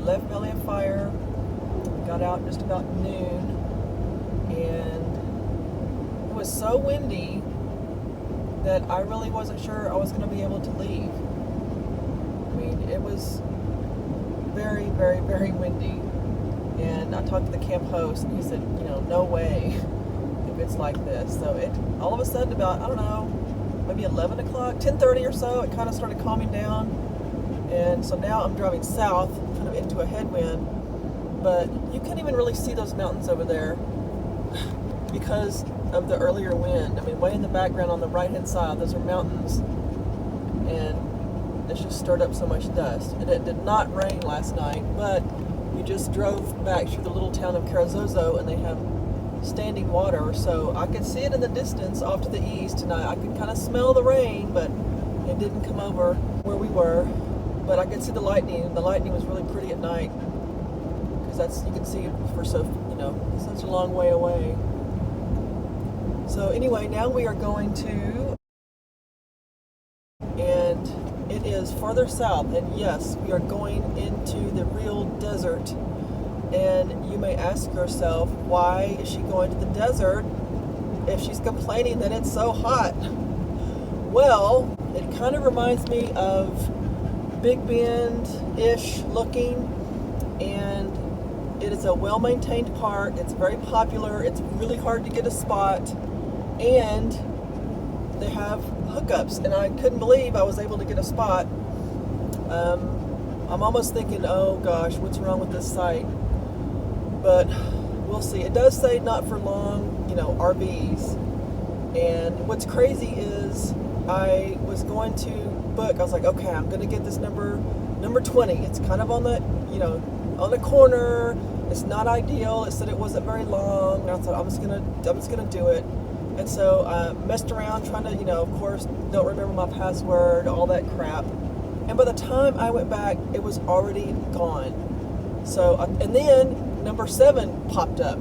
left Valley of Fire, got out just about noon, and it was so windy that I really wasn't sure I was going to be able to leave. I mean, it was very, very, very windy. And I talked to the camp host, and he said, no way if it's like this. So it all of a sudden about, I don't know, maybe 11 o'clock, 10:30 or so, it kind of started calming down. And so now I'm driving south, kind of into a headwind. But you can't even really see those mountains over there because of the earlier wind. I mean, way in the background on the right-hand side, those are mountains. And it's just stirred up so much dust. And it did not rain last night, but we just drove back through the little town of Carazozo, and they have standing water. So I could see it in the distance off to the east, and I could kind of smell the rain, but it didn't come over where we were. But I could see the lightning. The lightning was really pretty at night, because you can see it for such a long way away. So anyway, now we are going to, and it is farther south, and yes, we are going into the real desert. And you may ask yourself, why is she going to the desert if she's complaining that it's so hot? Well, it kind of reminds me of Big Bend-ish looking, and it is a well-maintained park. It's very popular. It's really hard to get a spot, and they have hookups, and I couldn't believe I was able to get a spot. I'm almost thinking, oh gosh, what's wrong with this site? But we'll see. It does say not for long, RVs. And what's crazy is I was going to book. I was like, okay, I'm going to get this number 20. It's kind of on the, on the corner. It's not ideal. It said it wasn't very long. And I thought I'm just gonna do it. And so I messed around trying to, of course, don't remember my password, all that crap. And by the time I went back, it was already gone. So, and then number 7 popped up.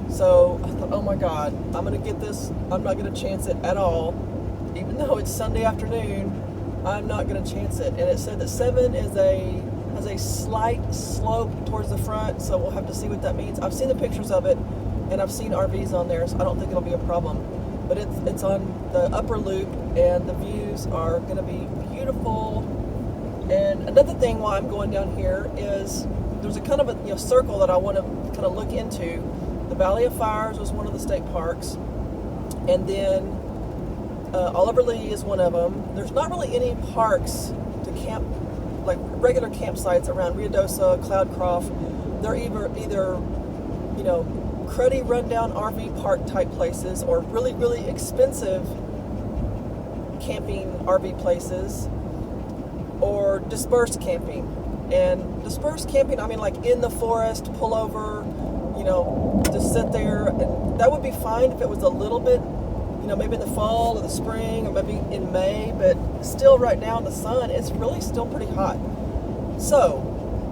So I thought, oh my God, I'm going to get this. I'm not going to chance it at all. Even though it's Sunday afternoon, I'm not going to chance it. And it said that 7 has a slight slope towards the front, so we'll have to see what that means. I've seen the pictures of it, and I've seen RVs on there, so I don't think it'll be a problem. But it's on the upper loop, and the views are going to be beautiful. And another thing why I'm going down here is there's a kind of a circle that I want to kind of look into. The Valley of Fires was one of the state parks, and then Oliver Lee is one of them. There's not really any parks to camp, like regular campsites around Ruidoso, Cloudcroft. They're either cruddy rundown RV park type places, or really, really expensive camping RV places, or dispersed camping. And dispersed camping, I mean like in the forest, pull over, just sit there. And that would be fine if it was a little bit, maybe in the fall or the spring, or maybe in May, but still right now in the sun, it's really still pretty hot. So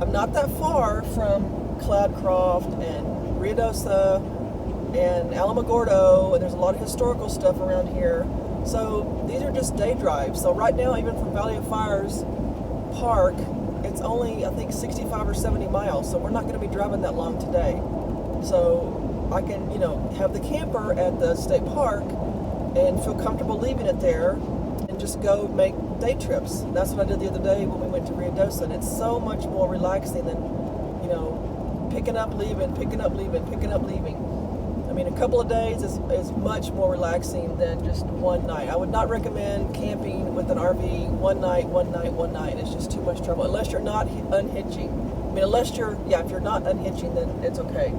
I'm not that far from Cloudcroft and Ruidoso and Alamogordo, and there's a lot of historical stuff around here. So these are just day drives. So right now, even from Valley of Fires Park, it's only, I think, 65 or 70 miles. So we're not going to be driving that long today. So I can, have the camper at the state park and feel comfortable leaving it there and just go make day trips. That's what I did the other day when we went to Ruidoso. And it's so much more relaxing than, picking up, leaving, picking up, leaving, picking up, leaving. I mean, a couple of days is much more relaxing than just one night. I would not recommend camping with an RV one night. It's just too much trouble, unless you're not unhitching. I mean, if you're not unhitching, then it's okay.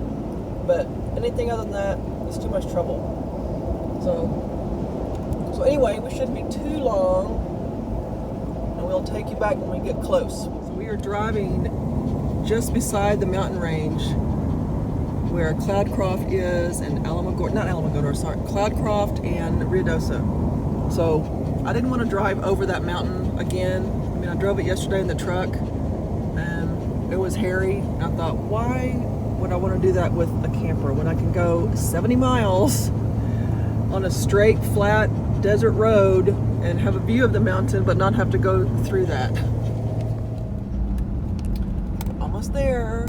But anything other than that, it's too much trouble. So anyway, we shouldn't be too long, and we'll take you back when we get close. So we are driving just beside the mountain range where Cloudcroft is, and Cloudcroft and Ruidoso. So I didn't want to drive over that mountain again. I mean, I drove it yesterday in the truck, and it was hairy. And I thought, why would I want to do that with a camper when I can go 70 miles on a straight, flat desert road and have a view of the mountain, but not have to go through that? almost there.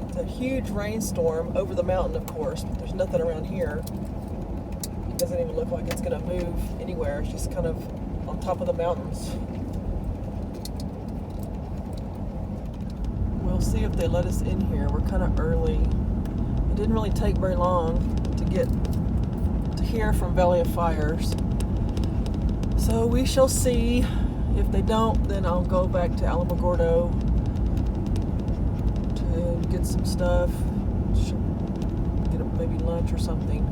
It's a huge rainstorm over the mountain, of course, but there's nothing around here. It doesn't even look like it's going to move anywhere. It's just kind of on top of the mountains. We'll see if they let us in here. We're kind of early. It didn't really take very long to get to here from Valley of Fires. So we shall see. If they don't, then I'll go back to Alamogordo to get some stuff, get maybe lunch or something.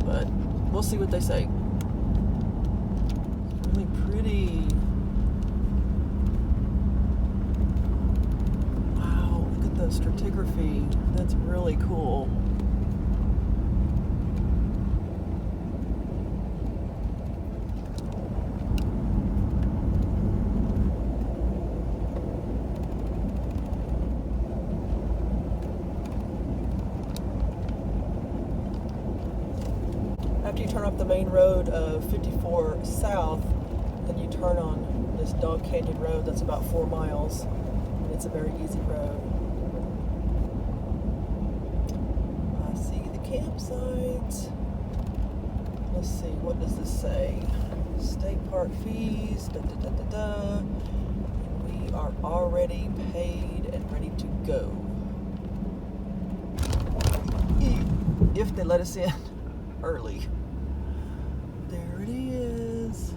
But we'll see what they say. It's really pretty. Wow, look at the stratigraphy. That's really cool. After you turn off the main road of 54 South, then you turn on this Dog Canyon Road that's about 4 miles, and it's a very easy road. I see the campsite. Let's see, what does this say? State park fees, da da da da da. We are already paid and ready to go. If they let us in early. There it is.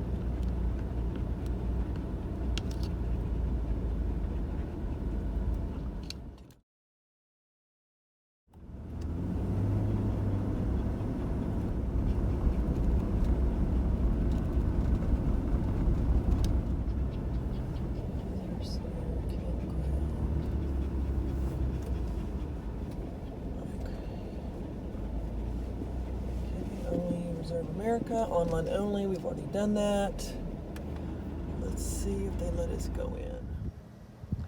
There's our campground. Reserve America, online only. We've already done that. Let's see if they let us go in.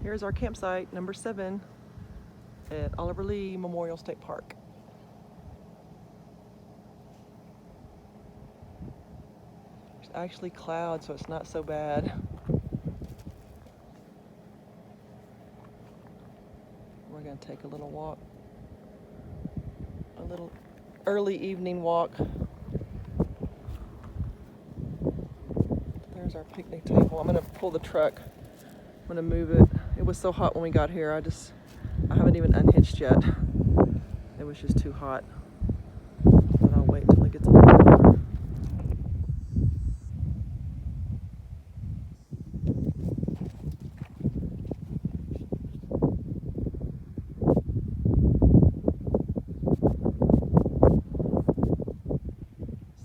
Here's our campsite, number 7 at Oliver Lee Memorial State Park. There's actually clouds, so it's not so bad. We're going to take a little walk, a little early evening walk. There's our picnic table. I'm going to pull the truck. I'm going to move it. It was so hot when we got here. I haven't even unhitched yet. It was just too hot. But I'll wait till it gets a little cooler.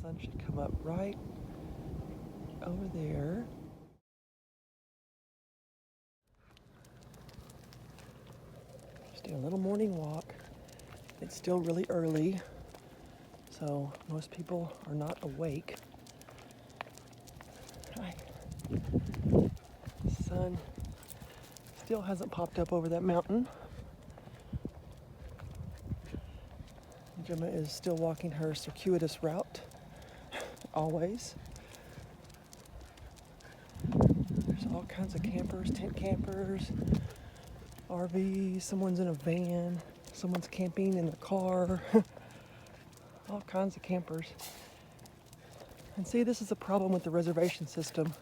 Sun should come up right over there. Just do a little morning walk. It's still really early, so most people are not awake. Hi. The sun still hasn't popped up over that mountain. Gemma is still walking her circuitous route, always. There's all kinds of campers, tent campers, RVs, someone's in a van, someone's camping in a car, all kinds of campers. And see, this is a problem with the reservation system.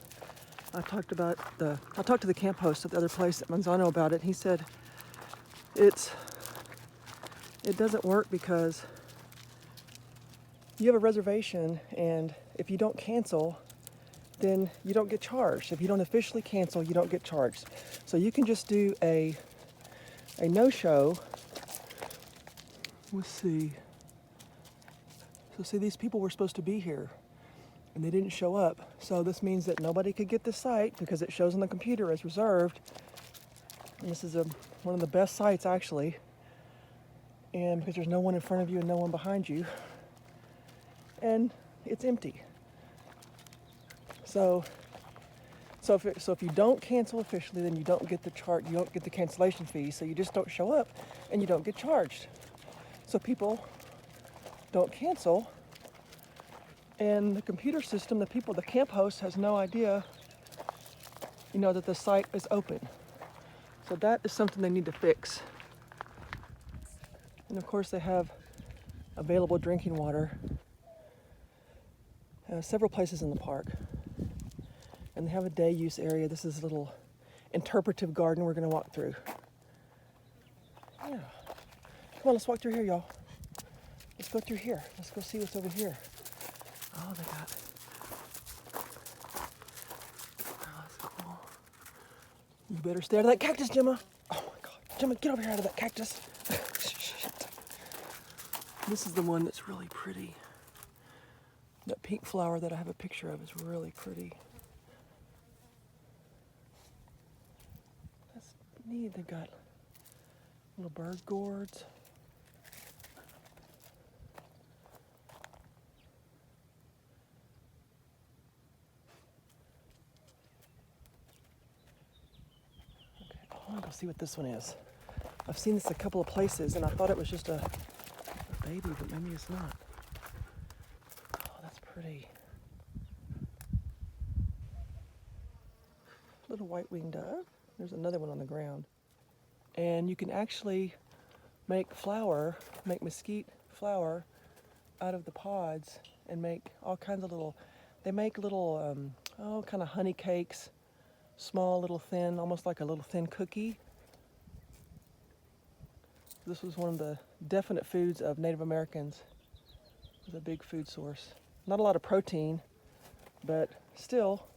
I talked to the camp host at the other place at Manzano about it. He said it doesn't work because you have a reservation, and if you don't cancel, then you don't get charged. If you don't officially cancel, you don't get charged. So you can just do a no-show. Let's see. So see, these people were supposed to be here, and they didn't show up. So this means that nobody could get this site because it shows on the computer as reserved. And this is one of the best sites, actually. And because there's no one in front of you and no one behind you. And it's empty. So if you don't cancel officially, then you don't get you don't get the cancellation fee. So you just don't show up, and you don't get charged. So people don't cancel, and the computer system, the camp host has no idea, that the site is open. So that is something they need to fix. And of course they have available drinking water several places in the park. And they have a day use area. This is a little interpretive garden we're going to walk through. Yeah. Come on, let's walk through here, y'all. Let's go through here. Let's go see what's over here. Oh, they got... Oh, that's cool. You better stay out of that cactus, Gemma. Oh my God. Gemma, get over here out of that cactus. Shit. This is the one that's really pretty. That pink flower that I have a picture of is really pretty. That's neat. They've got little bird gourds. Okay, oh, I want to go see what this one is. I've seen this a couple of places and I thought it was just a baby, but maybe it's not. Oh, that's pretty. Little white-winged dove. There's another one on the ground. And you can actually make mesquite flour out of the pods and make all kinds of little, they make little, kind of honey cakes, small, little thin, almost like a little thin cookie. This was one of the definite foods of Native Americans. It was a big food source. Not a lot of protein, but still,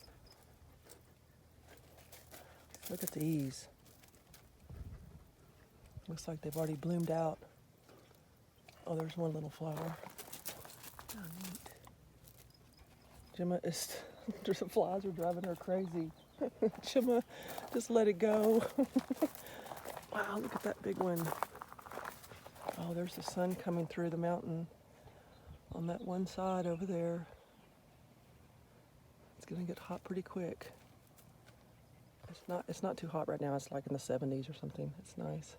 look at these. Looks like they've already bloomed out. Oh, there's one little flower. Oh, neat. Gemma is, the flies are driving her crazy. Gemma, just let it go. Wow, look at that big one. Oh, there's the sun coming through the mountain on that one side over there. It's gonna get hot pretty quick. It's not too hot right now. It's like in the 70s or something. It's nice.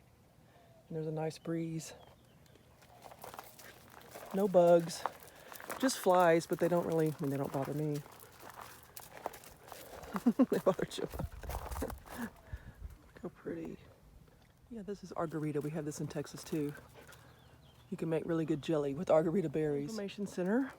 And there's a nice breeze. No bugs, just flies, but they don't bother me. They bother Gemma. Look how pretty. Yeah, this is argarita. We have this in Texas too. You can make really good jelly with argarita berries. Information Center.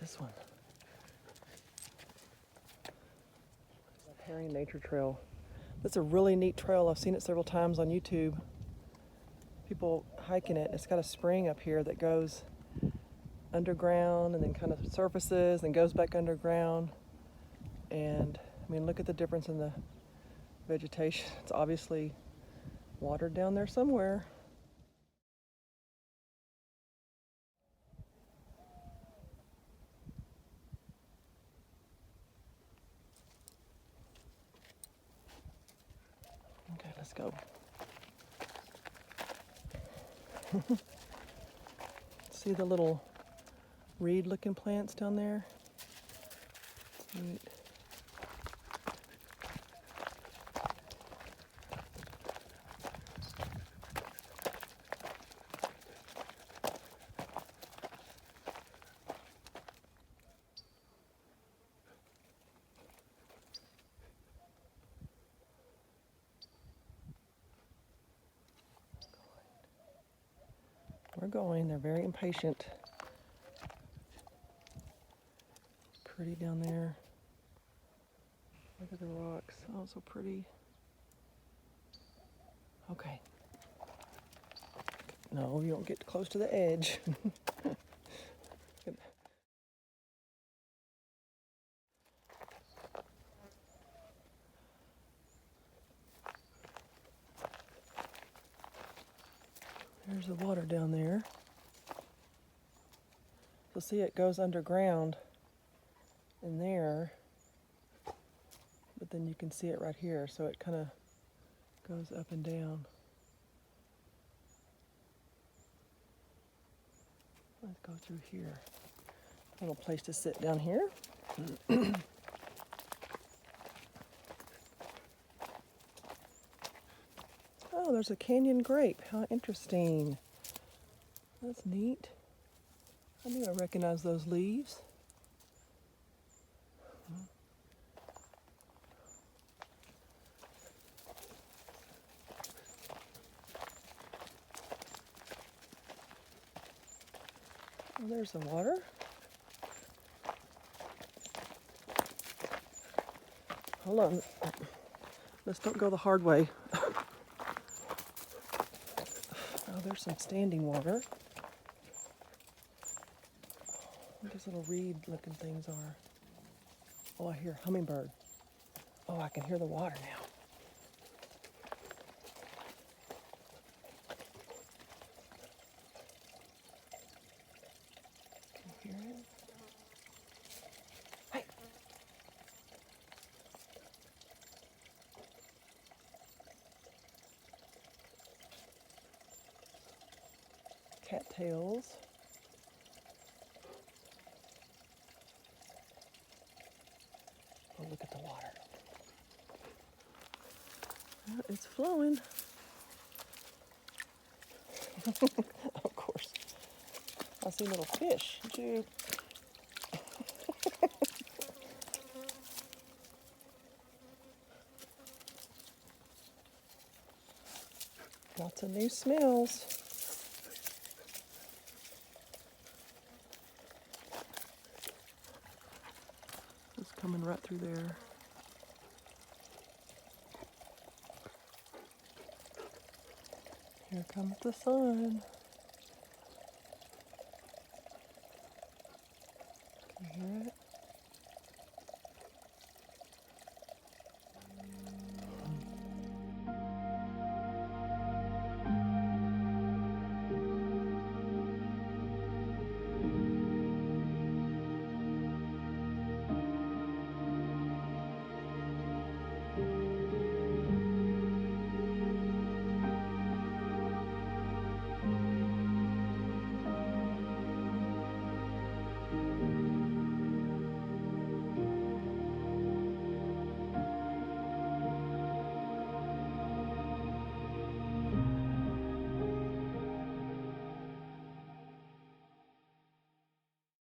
This one. Herring Nature Trail. That's a really neat trail. I've seen it several times on YouTube. People hiking it. It's got a spring up here that goes underground and then kind of surfaces and goes back underground. And I mean, look at the difference in the vegetation. It's obviously watered down there somewhere. Okay, let's go. See the little reed-looking plants down there? It's neat. We're going. They're very impatient. Pretty down there. Look at the rocks. Oh, so pretty. Okay. No, you don't get close to the edge. There's the water down there. So see, it goes underground in there, but then you can see it right here. So it kind of goes up and down. Let's go through here. A little place to sit down here. Oh, there's a canyon grape. How interesting. That's neat. I knew I recognized those leaves. Oh, there's the water. Hold on. Let's don't go the hard way. Oh, there's some standing water. What these little reed-looking things are. Oh, I hear a hummingbird. Oh, I can hear the water now. Can you hear it? Hey! Cattails. Oh, look at the water. It's flowing. Of course. I see little fish. Gee. Lots of new smells. It's coming right through there. Here comes the sun.